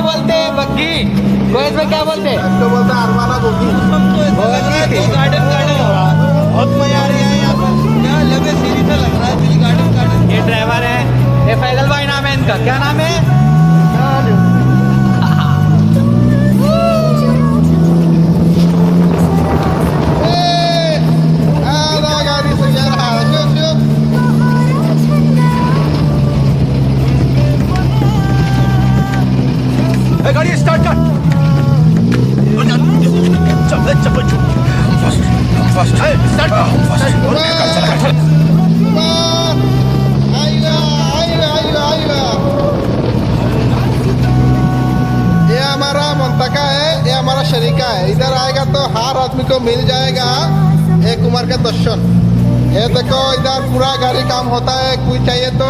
बोलते हैं बग्गी, कोयत में क्या बोलते हैं? तो बोलते हैं अरमाना बोगी। गार्डन गार्डन हो रहा है, बहुत मजा आ रहा है यहाँ पर। यहाँ लगे सीढ़ी से लग रहा है दिल गार्डन गार्डन। ये ड्राइवर है, ये फैजल भाई नाम है इनका, क्या नाम है? गाड़ी से जा रहा है, चुप चुप। गाड़ी स्टार्ट कर। आएगा आएगा आएगा आएगा। ये हमारा मुंतका है, ये हमारा शरीका है। इधर आएगा तो हर आदमी को मिल जाएगा एक उम्र का दर्शन। ये देखो इधर पूरा गाड़ी काम होता है, कोई चाहिए तो